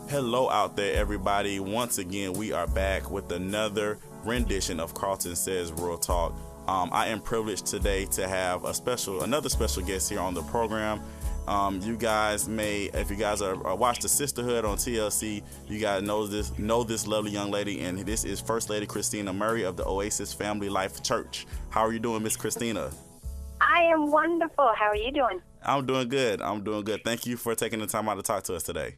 Hello out there, everybody. Once again, we are back with another rendition of KARLTON Says Real Talk. I am privileged today to have another special guest here on the program. You guys if you guys are watch the Sisterhood on TLC, you guys know this lovely young lady, and this is First Lady Christina Murray of the Oasis Family Life Church. How are you doing, Miss Christina? I am wonderful. How are you doing? I'm doing good. Thank you for taking the time out to talk to us today.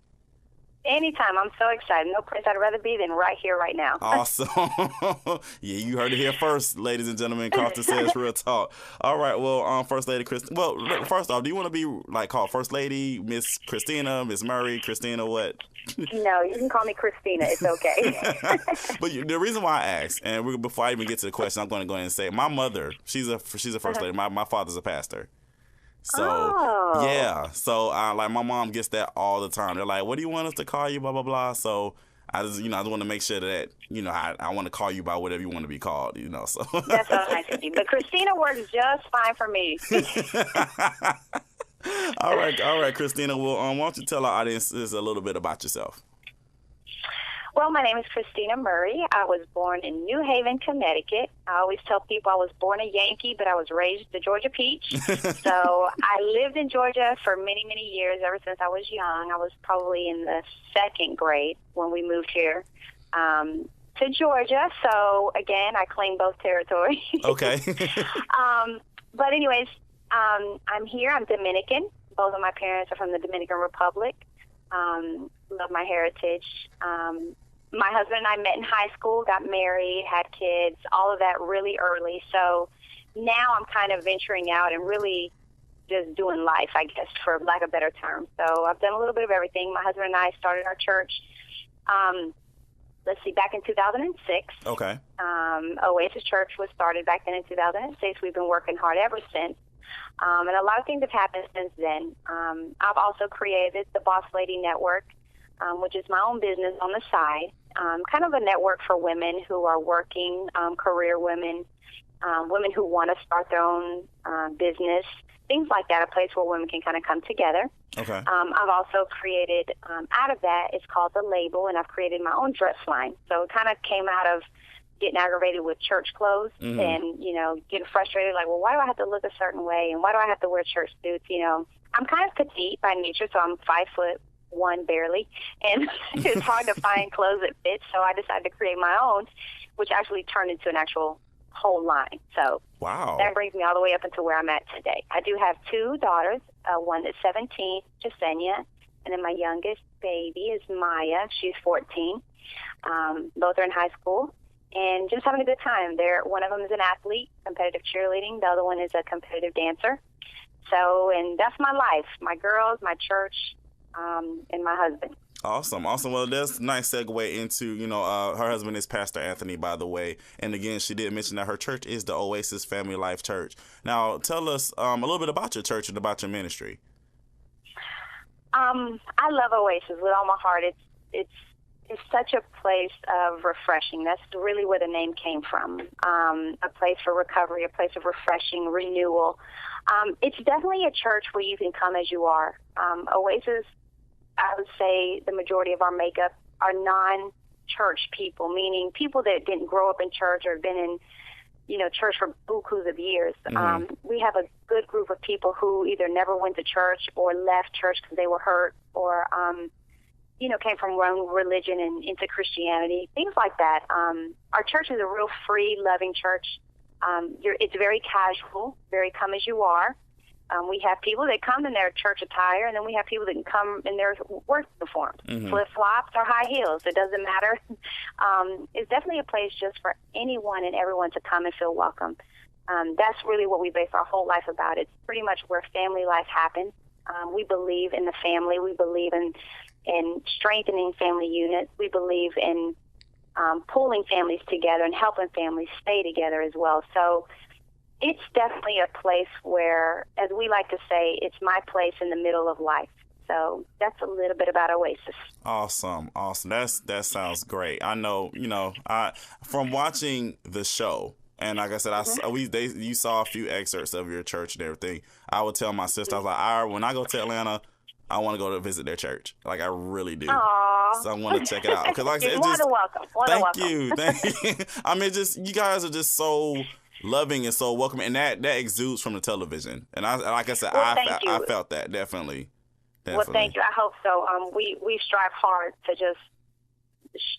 Anytime. I'm so excited. No place I'd rather be than right here, right now. Awesome. Yeah, you heard it here first, ladies and gentlemen. KARLTON Says Real Talk. All right. Well, First Lady Christina. Well, first off, do you want to be called First Lady, Miss Christina, Miss Murray, Christina, what? No, you can call me Christina. It's okay. But the reason why I asked, and before I even get to the question, I'm going to go ahead and say my mother. She's a first lady. My father's a pastor. So, yeah. So, my mom gets that all the time. They're like, what do you want us to call you, blah, blah, blah. So, I just want to make sure that, I want to call you by whatever you want to be called, so. That's so nice of you. But Christina works just fine for me. All right, Christina. Well, why don't you tell our audience a little bit about yourself? Well, my name is Christina Murray. I was born in New Haven, Connecticut. I always tell people I was born a Yankee, but I was raised a Georgia peach. So I lived in Georgia for many, many years, ever since I was young. I was probably in the second grade when we moved here to Georgia. So, again, I claim both territories. Okay. But anyways, I'm here. I'm Dominican. Both of my parents are from the Dominican Republic. Love my heritage. My husband and I met in high school, got married, had kids, all of that really early. So now I'm kind of venturing out and really just doing life, I guess, for lack of a better term. So I've done a little bit of everything. My husband and I started our church, back in 2006. Okay. Oasis Church was started back then in 2006. We've been working hard ever since. And a lot of things have happened since then. I've also created the Boss Lady Network, which is my own business on the side, kind of a network for women who are working, career women, women who want to start their own business, things like that, a place where women can kind of come together. Okay. I've also created, out of that, it's called The Label, and I've created my own dress line. So it kind of came out of getting aggravated with church clothes and, getting frustrated, like, well, why do I have to look a certain way and why do I have to wear church suits? I'm kind of petite by nature, so I'm 5'1" barely, and it's hard to find clothes that fit, so I decided to create my own, which actually turned into an actual whole line. So wow, that brings me all the way up into where I'm at today. I do have two daughters, one that's 17, Jasenia, and then my youngest baby is Maya. She's 14. Both are in high school. And just having a good time. One of them is an athlete, competitive cheerleading. The other one is a competitive dancer. So, and that's my life, my girls, my church, and my husband. Awesome. Well, that's a nice segue into, her husband is Pastor Anthony, by the way. And again, she did mention that her church is the Oasis Family Life Church. Now, tell us a little bit about your church and about your ministry. I love Oasis with all my heart. It's such a place of refreshing. That's really where the name came from. A place for recovery, a place of refreshing, renewal. It's definitely a church where you can come as you are. Oasis, I would say the majority of our makeup are non-church people, meaning people that didn't grow up in church or been in, church for bukus of years. We have a good group of people who either never went to church or left church because they were hurt or, came from one religion and into Christianity, things like that. Our church is a real free, loving church. It's very casual, very come as you are. We have people that come in their church attire, and then we have people that can come in their work uniforms, flip-flops or high heels. It doesn't matter. It's definitely a place just for anyone and everyone to come and feel welcome. That's really what we base our whole life about. It's pretty much where family life happens. We believe in the family. We believe in strengthening family units. We believe in pulling families together and helping families stay together as well. So it's definitely a place where, as we like to say, it's my place in the middle of life. So that's a little bit about Oasis. Awesome. That sounds great. I know, from watching the show, and like I said, you saw a few excerpts of your church and everything. I would tell my sister, I was like, when I go to Atlanta, I want to go to visit their church. Like, I really do. Aww. y'all. So I want to check it out. Because like I said, You're more than welcome. Thank you. I mean, you guys are just so loving and so welcoming, and that exudes from the television. And like I said, I felt that definitely. Well, thank you. I hope so. We strive hard to just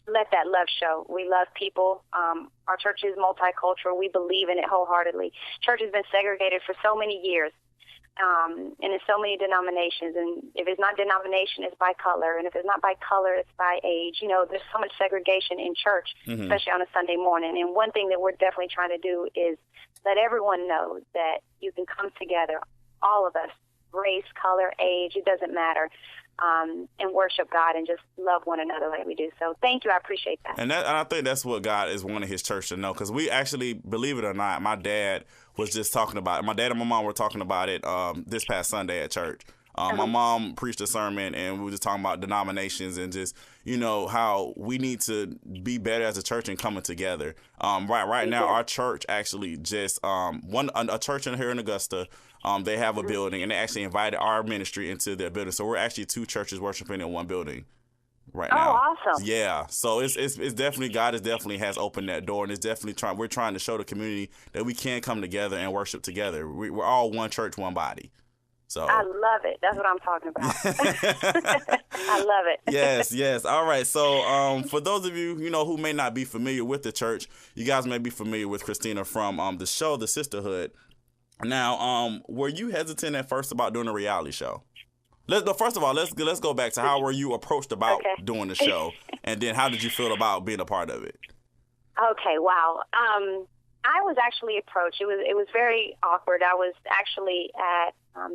let that love show. We love people. Our church is multicultural. We believe in it wholeheartedly. Church has been segregated for so many years, and in so many denominations. And if it's not denomination, it's by color. And if it's not by color, it's by age. You know, there's so much segregation in church, especially on a Sunday morning. And one thing that we're definitely trying to do is let everyone know that you can come together, all of us, race, color, age, it doesn't matter, and worship God and just love one another like we do. So thank you. I appreciate that. And I think that's what God is wanting his church to know, because we actually, believe it or not, my dad was just talking about it. My dad and my mom were talking about it this past Sunday at church. My mom preached a sermon, and we were just talking about denominations and just, you know, how we need to be better as a church and coming together. Right now, our church actually just a church in here in Augusta. They have a building, and they actually invited our ministry into their building. So we're actually two churches worshiping in one building right now. Oh, awesome! Yeah, so it's definitely, God has opened that door, and it's definitely we're trying to show the community that we can come together and worship together. We're all one church, one body. So I love it. That's what I'm talking about. I love it. Yes. All right. So for those of you, who may not be familiar with the church, you guys may be familiar with Christina from the show, The Sisterhood. Now, were you hesitant at first about doing a reality show? First of all, let's go back to how were you approached about doing the show, and then how did you feel about being a part of it? Okay. Wow. I was actually approached. It was very awkward. I was actually at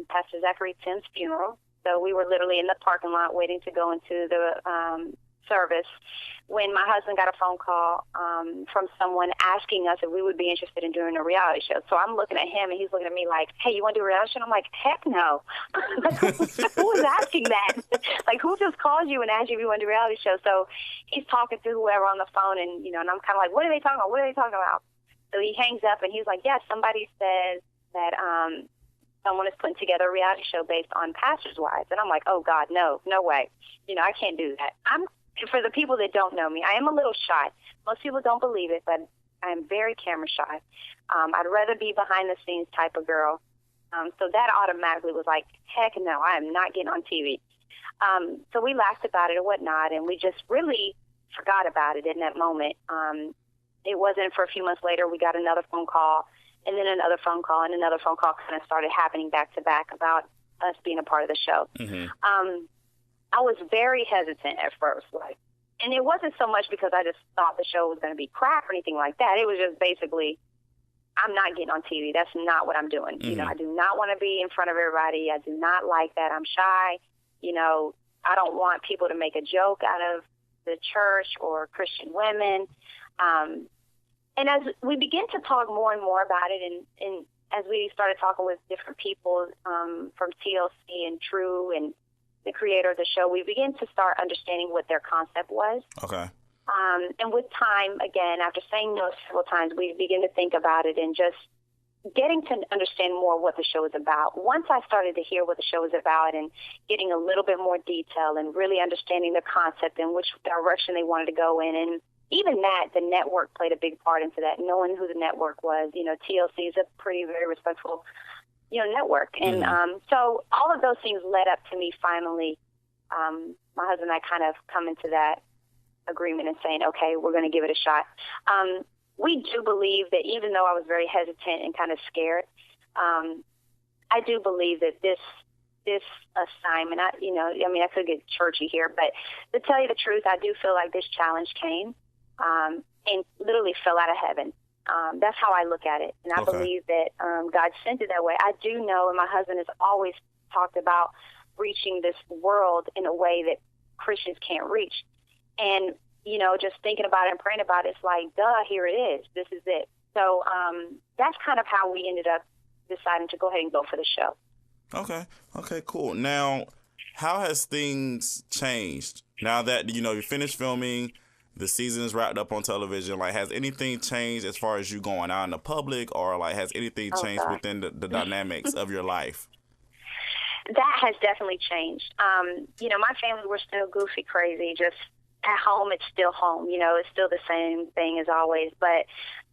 Pastor Zachary Tim's funeral. So we were literally in the parking lot waiting to go into the service when my husband got a phone call from someone asking us if we would be interested in doing a reality show. So I'm looking at him, and he's looking at me like, hey, you want to do a reality show? And I'm like, heck no. Who is asking that? Like, who just calls you and asks you if you want to do a reality show? So he's talking to whoever on the phone, and, and I'm kind of like, what are they talking about? What are they talking about? So he hangs up, and he's like, yes, somebody says that someone is putting together a reality show based on pastors' wives. And I'm like, oh, God, no way. I can't do that. For the people that don't know me, I am a little shy. Most people don't believe it, but I'm very camera shy. I'd rather be behind the scenes type of girl. So that automatically was like, heck no, I am not getting on TV. So we laughed about it and whatnot, and we just really forgot about it in that moment. It wasn't for a few months later, we got another phone call, and then another phone call, and another phone call kind of started happening back to back about us being a part of the show. I was very hesitant at first, and it wasn't so much because I just thought the show was going to be crap or anything like that. It was just basically, I'm not getting on TV. That's not what I'm doing. I do not want to be in front of everybody. I do not like that. I'm shy. I don't want people to make a joke out of the church or Christian women. And as we begin to talk more and more about it, and as we started talking with different people from TLC and True and the creator of the show, we begin to start understanding what their concept was. Okay. And with time, again, after saying no several times, we begin to think about it and just getting to understand more what the show is about. Once I started to hear what the show is about and getting a little bit more detail and really understanding the concept and which direction they wanted to go in, and even that, the network played a big part into that, knowing who the network was. TLC is a pretty, very respectful network. And so all of those things led up to me finally, my husband and I kind of come into that agreement and saying, okay, we're going to give it a shot. We do believe that even though I was very hesitant and kind of scared, I do believe that this assignment, I could get churchy here, but to tell you the truth, I do feel like this challenge came and literally fell out of heaven. That's how I look at it. And I believe that God sent it that way. I do know, and my husband has always talked about reaching this world in a way that Christians can't reach. And, just thinking about it and praying about it, it's like, duh, here it is. This is it. So that's kind of how we ended up deciding to go ahead and go for the show. Okay, cool. Now, how has things changed now that, you finished filming, the season is wrapped up on television? Like, has anything changed as far as you going out in the public, or like has anything changed within the dynamics of your life? That has definitely changed. My family, we're still goofy, crazy, just at home, it's still home. It's still the same thing as always. But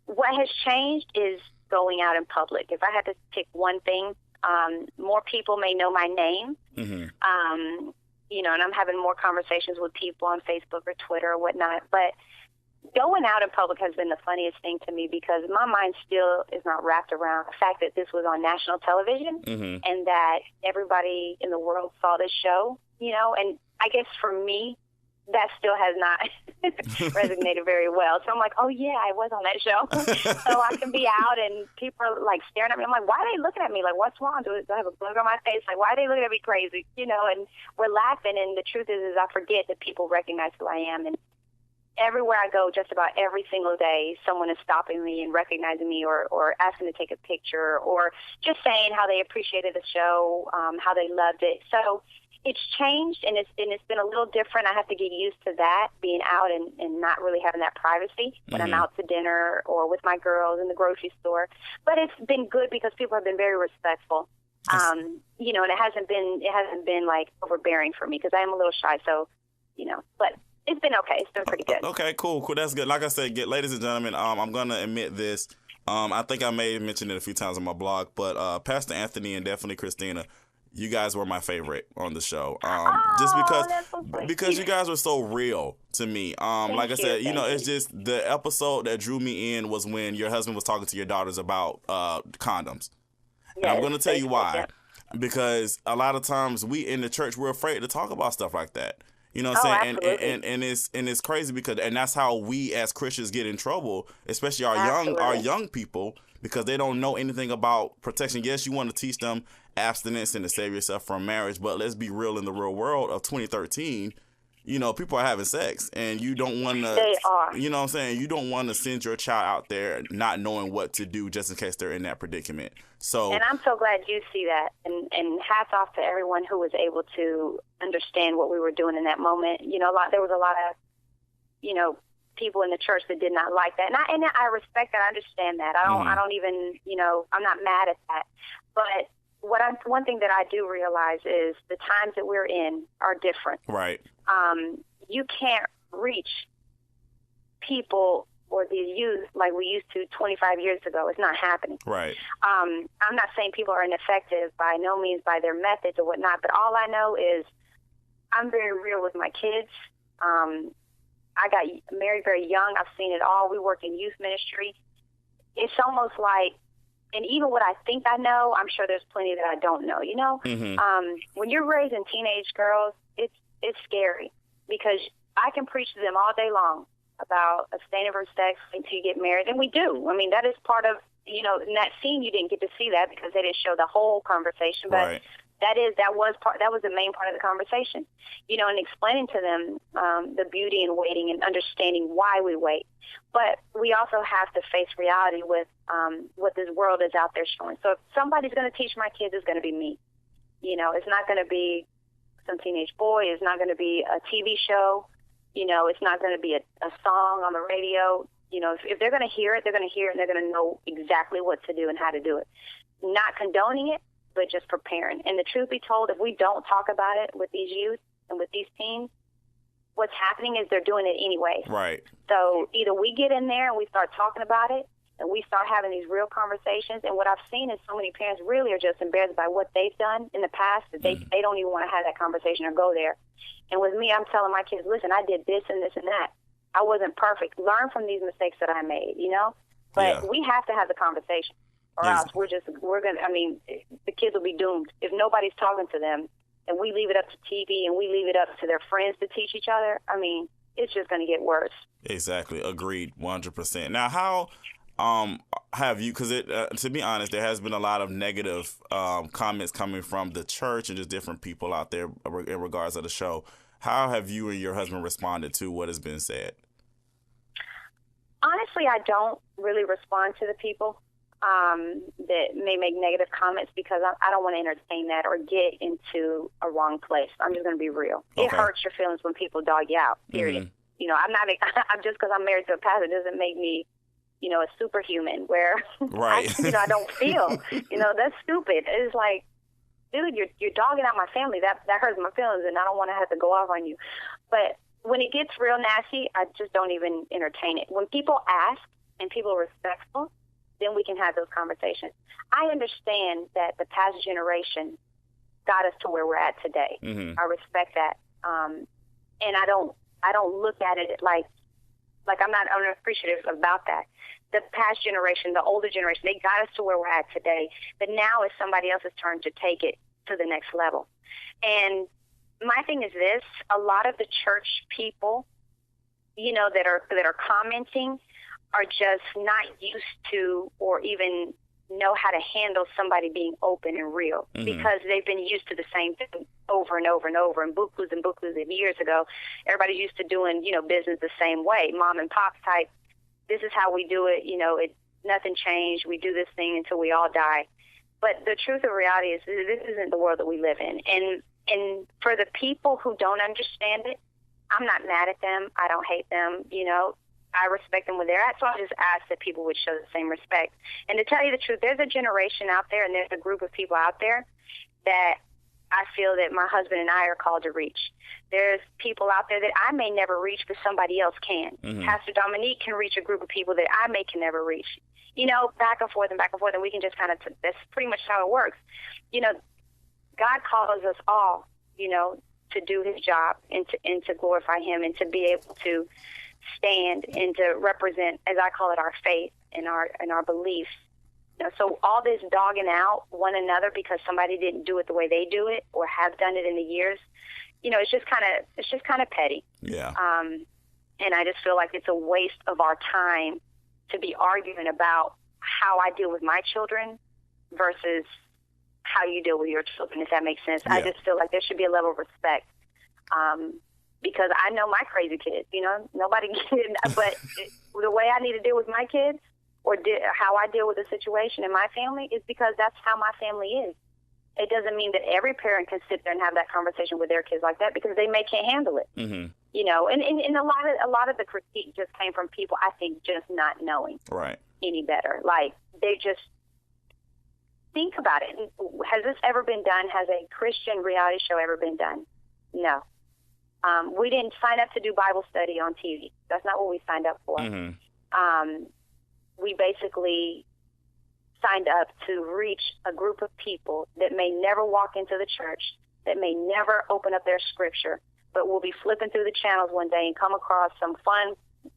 what has changed is going out in public. If I had to pick one thing, more people may know my name. Mm-hmm. And I'm having more conversations with people on Facebook or Twitter or whatnot. But going out in public has been the funniest thing to me because my mind still is not wrapped around the fact that this was on national television mm-hmm. and that everybody in the world saw this show, and I guess for me, that still has not resonated very well. So I'm like, oh, yeah, I was on that show. So I can be out and people are, like, staring at me. I'm like, why are they looking at me? Like, what's wrong? Do I have a bug on my face? Like, why are they looking at me crazy? And we're laughing. And the truth is I forget that people recognize who I am. And everywhere I go, just about every single day, someone is stopping me and recognizing me or asking to take a picture or just saying how they appreciated the show, how they loved it. So it's changed, and it's been a little different. I have to get used to that, being out and not really having that privacy when mm-hmm. I'm out to dinner or with my girls in the grocery store. But it's been good because people have been very respectful. And it hasn't been like overbearing for me because I am a little shy. So, but it's been okay. It's been pretty good. Okay, cool. That's good. Like I said, ladies and gentlemen, I'm going to admit this. I think I may have mentioned it a few times on my blog, but Pastor Anthony and definitely Christina, you guys were my favorite on the show. Just because you guys were so real to me. Like I said, it's just the episode that drew me in was when your husband was talking to your daughters about condoms. Yes, and I'm going to tell you why. Yeah. Because a lot of times we in the church, we're afraid to talk about stuff like that. You know what I'm saying? And it's crazy because that's how we as Christians get in trouble, especially our young people, because they don't know anything about protection. Yes, you want to teach them abstinence and to save yourself from marriage, but let's be real, in the real world of 2013, people are having sex, and you don't want to. They are. You know what I'm saying? You don't want to send your child out there not knowing what to do just in case they're in that predicament. So, and I'm so glad you see that, and hats off to everyone who was able to understand what we were doing in that moment. There was a lot of, people in the church that did not like that, and I respect that. I understand that. I don't even, I'm not mad at that. But one thing that I do realize is the times that we're in are different. Right. You can't reach people or the youth like we used to 25 years ago. It's not happening. Right. I'm not saying people are ineffective by no means by their methods or whatnot, but all I know is I'm very real with my kids. I got married very young. I've seen it all. We work in youth ministry. It's almost like, and even what I think I know, I'm sure there's plenty that I don't know, Mm-hmm. When you're raising teenage girls, it's scary because I can preach to them all day long about abstaining from sex until you get married, and we do. I mean, that is part of, in that scene you didn't get to see that because they didn't show the whole conversation, but right. That was the main part of the conversation, and explaining to them the beauty in waiting and understanding why we wait. But we also have to face reality with what this world is out there showing. So if somebody's going to teach my kids, it's going to be me. It's not going to be some teenage boy. It's not going to be a TV show. It's not going to be a song on the radio. If they're going to hear it, they're going to hear it, and they're going to know exactly what to do and how to do it. Not condoning it, but just preparing. And the truth be told, if we don't talk about it with these youth and with these teens, what's happening is they're doing it anyway. Right. So either we get in there and we start talking about it and we start having these real conversations. And what I've seen is so many parents really are just embarrassed by what they've done in the past that they don't even want to have that conversation or go there. And with me, I'm telling my kids, listen, I did this and this and that. I wasn't perfect. Learn from these mistakes that I made, But we have to have the conversation. Or else the kids will be doomed. If nobody's talking to them and we leave it up to TV and we leave it up to their friends to teach each other, it's just going to get worse. Exactly. Agreed. 100%. Now, how have you, because to be honest, there has been a lot of negative comments coming from the church and just different people out there in regards to the show. How have you and your husband responded to what has been said? Honestly, I don't really respond to the people that may make negative comments because I don't want to entertain that or get into a wrong place. I'm just going to be real. Okay. It hurts your feelings when people dog you out, period. Mm-hmm. I'm just because I'm married to a pastor doesn't make me, a superhuman where right. I don't feel, that's stupid. It's like, dude, you're dogging out my family. That hurts my feelings and I don't want to have to go off on you. But when it gets real nasty, I just don't even entertain it. When people ask and people are respectful, then we can have those conversations. I understand that the past generation got us to where we're at today. Mm-hmm. I respect that. And I don't look at it like I'm not unappreciative about that. The past generation, the older generation, they got us to where we're at today. But now it's somebody else's turn to take it to the next level. And my thing is this: a lot of the church people, that are commenting, are just not used to or even know how to handle somebody being open and real, mm-hmm. because they've been used to the same thing over and over and over. And bukus of years ago, everybody's used to doing, business the same way, mom and pop type. This is how we do it. Nothing changed. We do this thing until we all die. But the truth of reality is this isn't the world that we live in. And for the people who don't understand it, I'm not mad at them. I don't hate them. I respect them where they're at, so I just ask that people would show the same respect. And to tell you the truth, there's a generation out there and there's a group of people out there that I feel that my husband and I are called to reach. There's people out there that I may never reach, but somebody else can. Mm-hmm. Pastor Dominique can reach a group of people that I can never reach. Back and forth, and we can just that's pretty much how it works. God calls us all, to do his job and to glorify him and to be able to stand and to represent, as I call it, our faith and our beliefs. So all this dogging out one another because somebody didn't do it the way they do it or have done it in the years, it's just kind of petty. Yeah. And I just feel like it's a waste of our time to be arguing about how I deal with my children versus how you deal with your children, if that makes sense. Yeah. I just feel like there should be a level of respect. Because I know my crazy kids, nobody can, but the way I need to deal with my kids or how I deal with a situation in my family is because that's how my family is. It doesn't mean that every parent can sit there and have that conversation with their kids like that because they can't handle it. Mm-hmm. And a lot of the critique just came from people, I think, just not knowing any better. Like, they just think about it. Has this ever been done? Has a Christian reality show ever been done? No. We didn't sign up to do Bible study on TV. That's not what we signed up for. Mm-hmm. We basically signed up to reach a group of people that may never walk into the church, that may never open up their scripture, but will be flipping through the channels one day and come across some fun,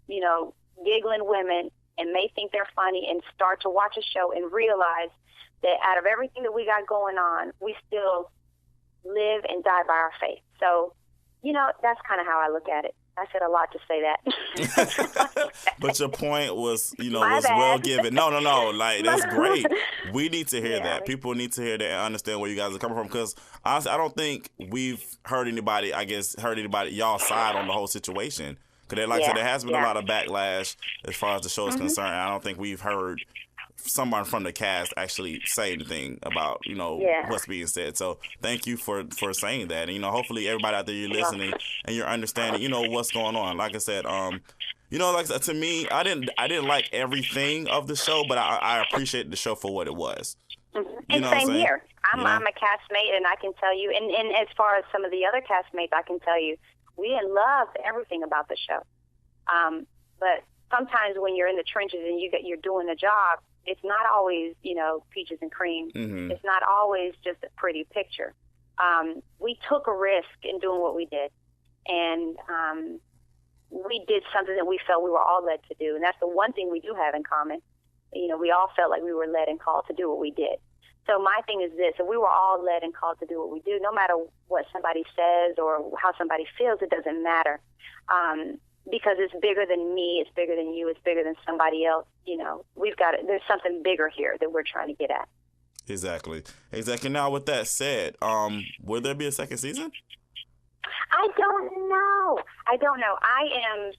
giggling women and may think they're funny and start to watch a show and realize that out of everything that we got going on, we still live and die by our faith. So, that's kind of how I look at it. I said a lot to say that. But your point was, My was bad. well given. No. Like, that's great. We need to hear that. Right. People need to hear that and understand where you guys are coming from. Because honestly, I don't think we've heard anybody y'all side on the whole situation. Because like I said, there has been a lot of backlash as far as the show is concerned. And I don't think we've heard someone from the cast actually say anything about, what's being said. So thank you for saying that. And, hopefully everybody out there, you're listening and you're understanding, what's going on. Like I said, to me, I didn't like everything of the show, but I appreciate the show for what it was. Mm-hmm. And same here. I'm a castmate, and I can tell you, and as far as some of the other castmates, I can tell you, we loved everything about the show. But sometimes when you're in the trenches and you're doing a job, it's not always, peaches and cream. Mm-hmm. It's not always just a pretty picture. We took a risk in doing what we did. And we did something that we felt we were all led to do. And that's the one thing we do have in common. We all felt like we were led and called to do what we did. So my thing is this: if we were all led and called to do what we do, no matter what somebody says or how somebody feels, it doesn't matter. Because it's bigger than me, it's bigger than you, it's bigger than somebody else. There's something bigger here that we're trying to get at. Exactly. Now, with that said, will there be a second season? I don't know. I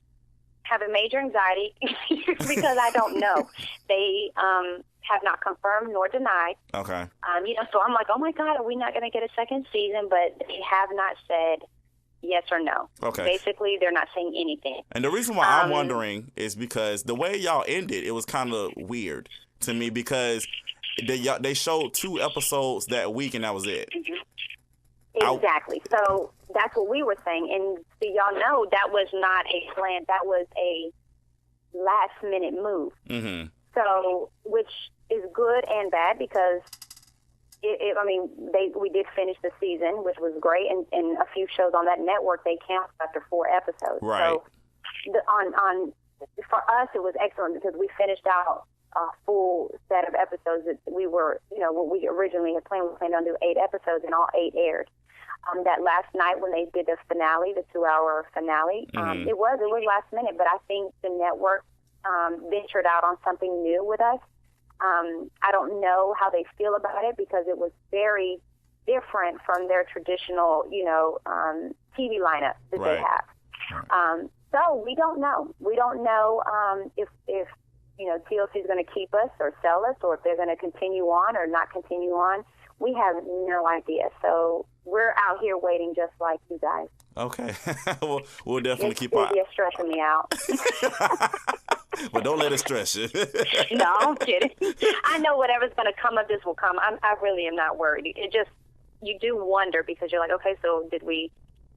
have a major anxiety because I don't know. They have not confirmed nor denied. Okay. So I'm like, oh my God, are we not going to get a second season? But they have not said yes or no. Okay. Basically, they're not saying anything. And the reason why I'm wondering is because the way y'all ended, it was kind of weird to me because they showed 2 episodes that week and that was it. Mm-hmm. Exactly. So that's what we were saying. And so y'all know that was not a plan. That was a last-minute move. Mm-hmm. So, which is good and bad because, we did finish the season, which was great. And a few shows on that network, they canceled after 4 episodes. Right. So, for us, it was excellent because we finished out a full set of episodes that we were, what we originally had planned. We planned on doing 8 episodes, and all 8 aired. That last night when they did the finale, the 2-hour finale, mm-hmm. it was last minute, but I think the network ventured out on something new with us. I don't know how they feel about it because it was very different from their traditional, TV lineup that they have. Right. So we don't know. We don't know if TLC is going to keep us or sell us, or if they're going to continue on or not continue on. We have no idea. So we're out here waiting just like you guys. Okay. we'll definitely keep our... You're stressing me out. But don't let it stress you. No, I'm kidding. I know whatever's going to come of this will come. I really am not worried. It just, you do wonder because you're like, okay, so did we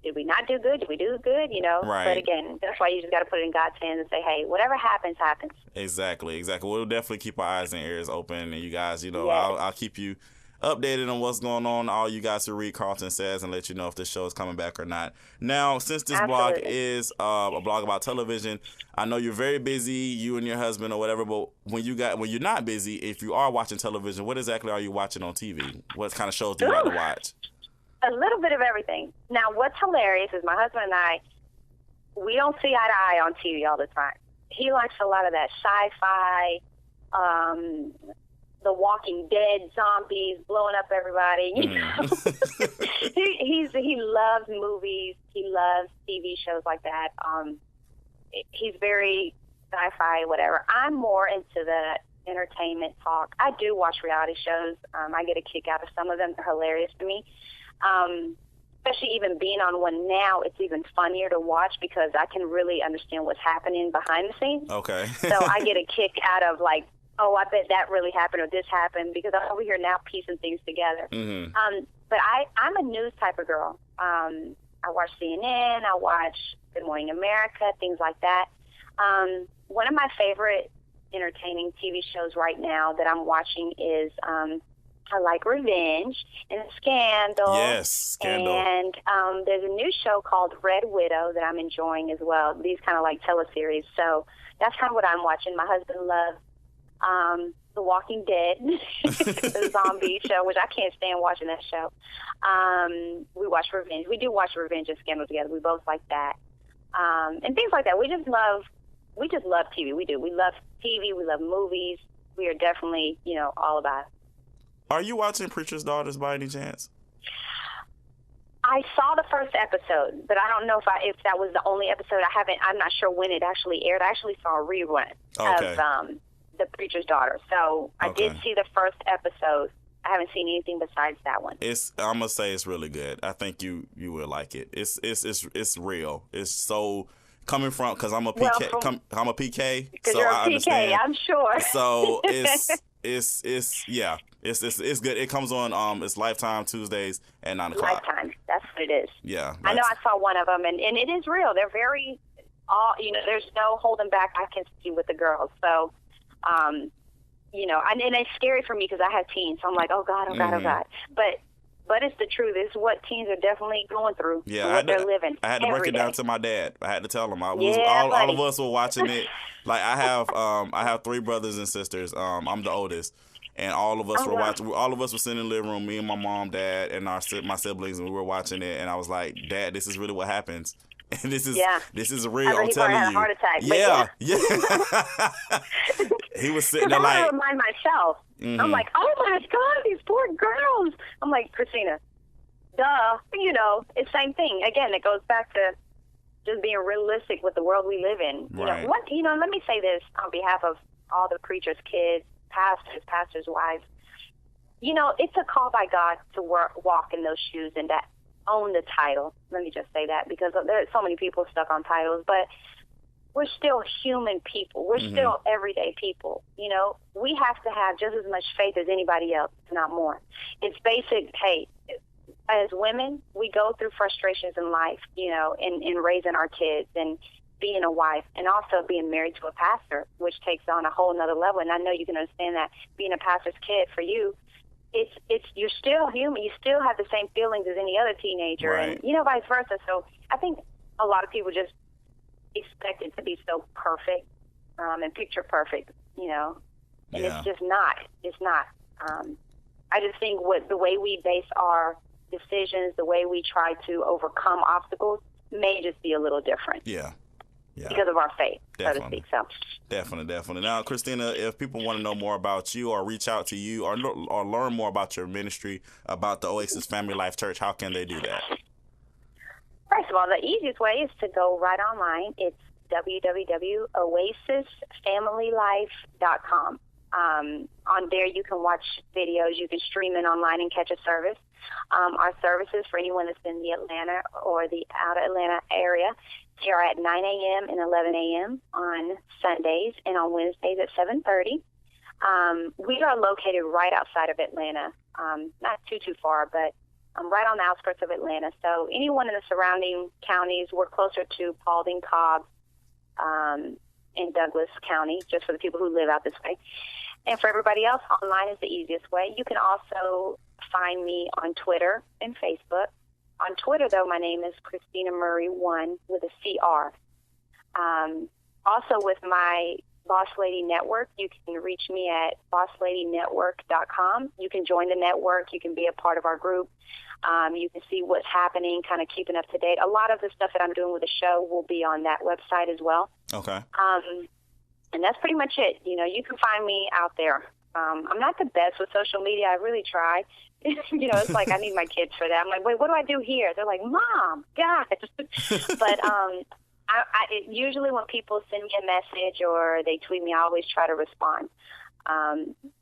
not do good? Did we do good? Right. But again, that's why you just got to put it in God's hands and say, hey, whatever happens, happens. Exactly. We'll definitely keep our eyes and ears open. And you guys, Yes. I'll keep you updated on what's going on. All you guys who read Karlton Says and let you know if this show is coming back or not. Now, since this blog is a blog about television, I know you're very busy, you and your husband or whatever, but when you're not busy, if you are watching television, what exactly are you watching on TV? What kind of shows do you like to watch? A little bit of everything. Now, what's hilarious is my husband and I, we don't see eye to eye on TV all the time. He likes a lot of that sci-fi, The Walking Dead, zombies blowing up everybody. He loves movies. He loves TV shows like that. He's very sci-fi, whatever. I'm more into the entertainment talk. I do watch reality shows. I get a kick out of some of them. They're hilarious to me. Especially even being on one now, it's even funnier to watch because I can really understand what's happening behind the scenes. Okay. So I get a kick out of like, oh, I bet that really happened or this happened because I'm over here now piecing things together. Mm-hmm. But I'm a news type of girl. I watch CNN, I watch Good Morning America, things like that. One of my favorite entertaining TV shows right now that I'm watching is I like Revenge and Scandal. Yes, Scandal. And there's a new show called Red Widow that I'm enjoying as well. These kind of like teleseries. So that's kind of what I'm watching. My husband loves The Walking Dead, the zombie show, which I can't stand watching that show. We watch Revenge. We do watch Revenge and Scandal together. We both like that. And things like that. We just love TV. We do. We love TV. We love movies. We are definitely, all about it. Are you watching Preacher's Daughters by any chance? I saw the first episode, but I don't know if that was the only episode. I'm not sure when it actually aired. I actually saw a rerun of The Preacher's Daughter. So I did see the first episode. I haven't seen anything besides that one. I'm gonna say it's really good. I think you will like it. It's real. It's so coming from because I'm a PK. I'm a PK. Because so you're a I PK, understand. I'm sure. So it's good. It comes on it's Lifetime Tuesdays at 9 o'clock. Lifetime. That's what it is. Yeah. I know I saw one of them, and it is real. They're very, there's no holding back I can see with the girls. So, and it's scary for me because I have teens. So I'm like, oh God, oh God, oh God. But it's the truth. It's what teens are definitely going through. Yeah, what they're living. I had to break it down to my dad. I had to tell him. All of us were watching it. Like I have 3 brothers and sisters. I'm the oldest, and all of us were watching. All of us were sitting in the living room. Me and my mom, dad, and my siblings, and we were watching it. And I was like, Dad, this is really what happens. And this is real. I'm telling you. Had a heart attack. Yeah. He was sitting there like. I remind myself. Mm-hmm. I'm like, oh my God, these poor girls. I'm like, Christina, duh. It's same thing. Again, it goes back to just being realistic with the world we live in. Right. Let me say this on behalf of all the preachers' kids, pastors' wives. It's a call by God to walk in those shoes and that own the title. Let me just say that because there's so many people stuck on titles, but we're still human people. We're still everyday people. We have to have just as much faith as anybody else, if not more. It's basic, hey, as women, we go through frustrations in life, you know, in raising our kids and being a wife, and also being married to a pastor, which takes on a whole nother level. And I know you can understand that being a pastor's kid for you, it's you're still human. You still have the same feelings as any other teenager, right. and, you know, vice versa. So I think a lot of people just expect it to be so perfect and picture perfect, you know, and it's just not. It's not. I just think the way we base our decisions, the way we try to overcome obstacles may just be a little different. Yeah. Because of our faith, definitely. so to speak. So. Definitely. Now, Christina, if people want to know more about you or reach out to you or learn more about your ministry, about the Oasis Family Life Church, how can they do that? First of all, the easiest way is to go right online. It's www.oasisfamilylife.com. On there, you can watch videos. You can stream in online and catch a service. Our services for anyone that's in the Atlanta or the outer Atlanta area, they are at 9 a.m. and 11 a.m. on Sundays, and on Wednesdays at 7:30. We are located right outside of Atlanta, not too far, but right on the outskirts of Atlanta. So anyone in the surrounding counties, we're closer to Paulding, Cobb, in Douglas County, just for the people who live out this way. And for everybody else, online is the easiest way. You can also find me on Twitter and Facebook. On Twitter, though, my name is Christina Murray 1 with a CR. Also with my Boss Lady Network, you can reach me at bossladynetwork.com. You can join the network. You can be a part of our group. You can see what's happening, kind of keeping up to date. A lot of the stuff that I'm doing with the show will be on that website as well. Okay. And that's pretty much it. You know, you can find me out there. I'm not the best with social media. I really try. You know, it's like I need my kids for that. I'm like, wait, what do I do here? They're like, Mom, God. But usually when people send me a message or they tweet me, I always try to respond,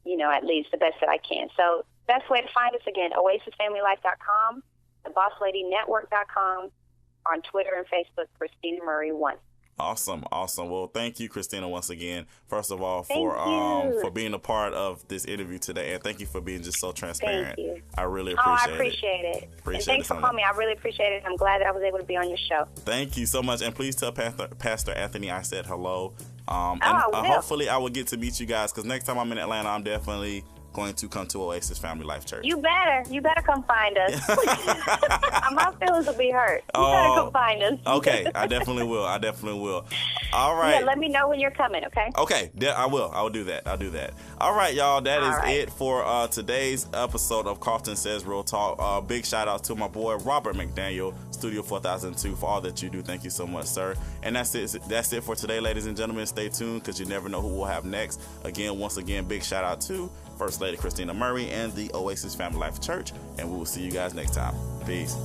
you know, at least the best that I can. So best way to find us, again, oasisfamilylife.com, thebosslady.network.com, on Twitter and Facebook, Christina Murray 1. Awesome. Well, thank you, Christina, once again. First of all, for being a part of this interview today, and thank you for being just so transparent. Thank you. I really appreciate it. I appreciate it. And thanks for calling me. I really appreciate it. I'm glad that I was able to be on your show. Thank you so much, and please tell Pastor Anthony I said hello. And I hopefully I will get to meet you guys, because next time I'm in Atlanta, I'm definitely going to come to Oasis Family Life Church. You better come find us. My feelings will be hurt. You better come find us. Okay, I definitely will. All right. Yeah, let me know when you're coming, okay? Okay, I will. I'll do that. All right, y'all. That is it for today's episode of KARLTON Says Real Talk. Big shout out to my boy Robert McDaniel, Studio 4002, for all that you do. Thank you so much, sir. And that's it for today, ladies and gentlemen. Stay tuned, because you never know who we'll have next. Once again, big shout out to First Lady Christina Murray and the Oasis Family Life Church. And we will see you guys next time. Peace.